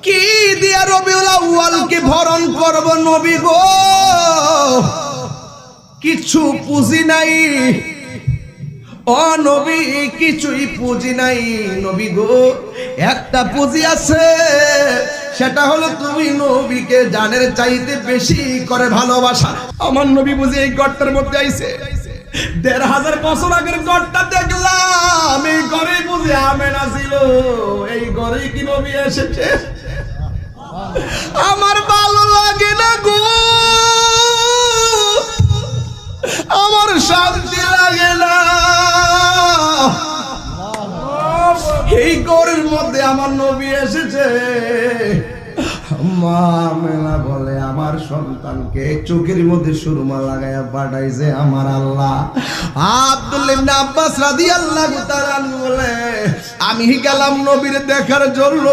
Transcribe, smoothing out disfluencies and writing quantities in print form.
কি দিয়া রবিউল আউয়ালকে ভরণ করব নবী গো, কিছু পুঁজি নাই ও নবী, কিছুই পুঁজি নাই নবী গো। একটা পুঁজি আছে, সেটা হলো তুমি নবীকে জানের চাইতে বেশি করে ভালোবাসা। আমার নবী বুঝি এই গড়টার মধ্যে আইছে, ১৫০০ বছর আগের গড়টা দেখলাম, এই ঘরে বুঝি আমেনা ছিল, এই ঘরে কি নবী এসেছে? আমার ভালো লাগে না গো, আমার শান্তি লাগে না। এই ঘরের মধ্যে আমার নবী এসেছে। মা মেলা বলে আমার সন্তানকে চোখের মধ্যে সুরমা লাগাইয়া পাঠাইছে আমার আল্লাহ। আব্দুল্লাহ ইবনে আব্বাস রাদিয়াল্লাহু তাআলা বলে আমি গেলাম নবীর দেখার জন্য।